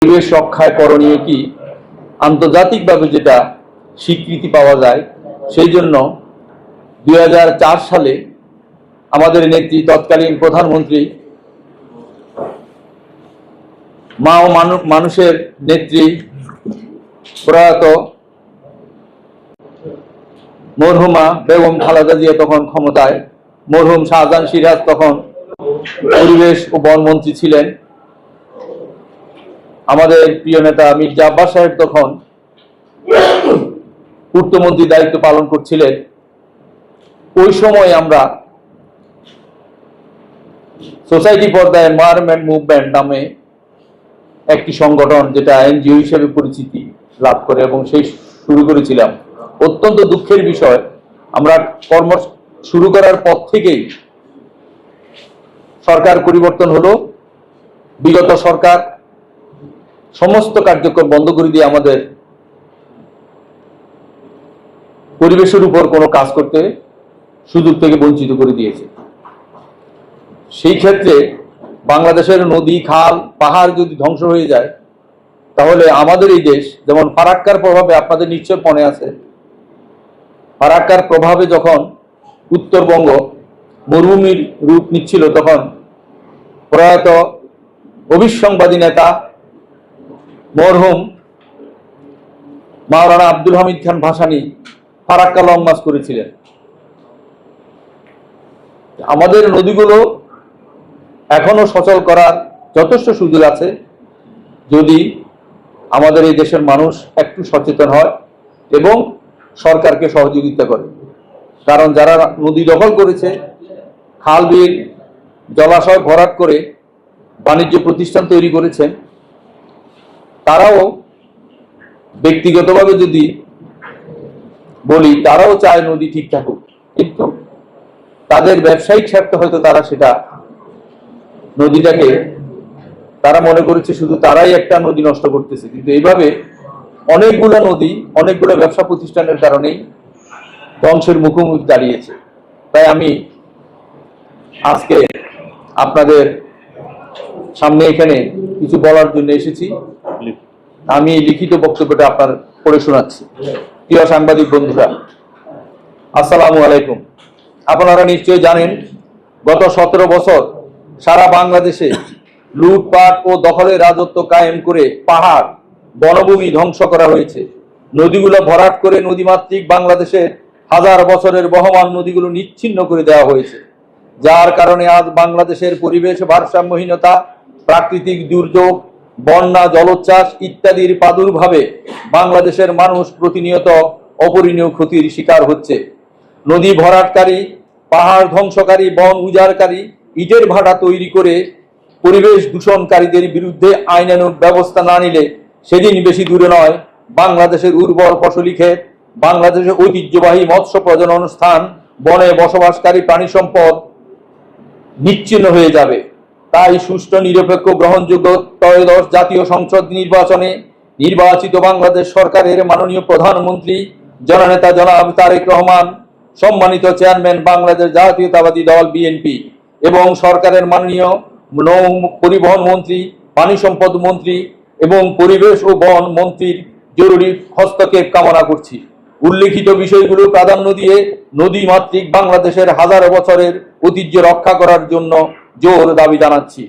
পরিবেশ রক্ষায় করণীয় কি আন্তর্জাতিকভাবে যেটা স্বীকৃতি পাওয়া যায়, সেই জন্য 2004 সালে আমাদের নেত্রী তৎকালীন প্রধানমন্ত্রী মা ও মানুষের নেত্রী প্রয়াত মরহুমা বেগম খালেদা জিয়া তখন ক্ষমতায়, মরহুম শাহজাহান সিরাজ তখন পরিবেশ ও বন মন্ত্রী ছিলেন, আমাদের প্রিয় নেতা মির্জা আব্বাস সাহেব তখন পূর্তমন্ত্রী দায়িত্ব পালন করছিলেন। ওই সময় আমরা society for the environment movement নামে একটি সংগঠন, যেটা এনজিও হিসেবে পরিচিতি লাভ করে, এবং সেই শুরু করেছিলাম। অত্যন্ত দুঃখের বিষয়, আমরা কর্ম শুরু করার পর থেকেই সরকার পরিবর্তন হলো। বিগত সরকার সমস্ত কার্যক্রম বন্ধ করে দিয়ে আমাদের পরিবেশের উপর কোনো কাজ করতে সুযোগ থেকে বঞ্চিত করে দিয়েছে। সেই ক্ষেত্রে বাংলাদেশের নদী, খাল, পাহাড় যদি ধ্বংস হয়ে যায়, তাহলে আমাদের এই দেশ, যেমন ফারাক্কার প্রভাবে আপনাদের নিশ্চয় মনে আছে, ফারাক্কার প্রভাবে যখন উত্তরবঙ্গ মরুভূমির রূপ নিচ্ছিল, তখন প্রয়াত অবিসংবাদী নেতা মরহুম মাওলানা আব্দুল হামিদ খান ভাসানী ফারাক্কা লং মার্চ করেছিলেন। আমাদের নদীগুলো এখনো সচল করার যথেষ্ট সুযোগ আছে, যদি আমাদের এই দেশের মানুষ একটু সচেতন হয় এবং সরকারকে সহযোগিতা করে। কারণ যারা নদী দখল করেছে, খাল বিল জলাশয় ভরাট করে বাণিজ্য প্রতিষ্ঠান তৈরি করেছেন, তারাও ব্যক্তিগতভাবে যদি বলি, তারাও চায় নদী ঠিক থাকুক, কিন্তু তাদের ব্যবসায়িক স্বার্থে হয়তো তারা সেটা নদীটাকে তারা মনে করেছে শুধু তারাই একটা নদী নষ্ট করতেছে। কিন্তু এইভাবে অনেকগুলো নদী, অনেকগুলো ব্যবসা প্রতিষ্ঠানের কারণেই ধ্বংসের মুখোমুখি দাঁড়িয়েছে। তাই আমি আজকে আপনাদের সামনে এখানে কিছু বলার জন্য এসেছি। আমি লিখিত বক্তব্যটা আপনার পড়ে শোনাচ্ছি। প্রিয় সাংবাদিক বন্ধুরা, আসসালামু আলাইকুম। আপনারা নিশ্চয়ই জানেন, গত 17 বছর সারা বাংলাদেশে লুটপাট ও দখলের রাজত্ব কায়েম করে পাহাড়, বনভূমি ধ্বংস করা হয়েছে। নদীগুলো ভরাট করে নদীমাতৃক বাংলাদেশের হাজার বছরের বহমান নদীগুলো নিচ্ছিন্ন করে দেওয়া হয়েছে, যার কারণে আজ বাংলাদেশের পরিবেশ ভারসাম্যহীনতা, প্রাকৃতিক দুর্যোগ, বন্যা, জলোচ্ছ্বাস ইত্যাদির প্রাদুর্ভাবে বাংলাদেশের মানুষ প্রতিনিয়ত অপরিণীয় ক্ষতির শিকার হচ্ছে। নদী ভরাটকারী, পাহাড় ধ্বংসকারী, বন উজাড়কারী, ইটের ভাটা তৈরি করে পরিবেশ দূষণকারীদের বিরুদ্ধে আইনানুগ ব্যবস্থা না নিলে সেদিন বেশি দূরে নয়, বাংলাদেশের উর্বর ফসলি ক্ষেত, বাংলাদেশের ঐতিহ্যবাহী মৎস্য প্রজনন স্থান, বনে বসবাসকারী প্রাণী সম্পদ নিশ্চিহ্ন হয়ে যাবে। তাই সুষ্ঠু, নিরপেক্ষ, গ্রহণযোগ্য ত্রয়োদশ জাতীয় সংসদ নির্বাচনে নির্বাচিত বাংলাদেশ সরকারের মাননীয় প্রধানমন্ত্রী জননেতা জনাব তারেক রহমান, সম্মানিত চেয়ারম্যান বাংলাদেশ জাতীয়তাবাদী দল বিএনপি এবং সরকারের মাননীয় নৌ পরিবহন মন্ত্রী, পানি সম্পদ মন্ত্রী এবং পরিবেশ ও বন মন্ত্রীর জরুরি হস্তক্ষেপ কামনা করছি। উল্লেখিত বিষয়গুলো প্রাধান্য দিয়ে নদী মাতৃক বাংলাদেশের হাজার বছরের ঐতিহ্য রক্ষা করার জন্য জোর দাবি জানাচ্ছি।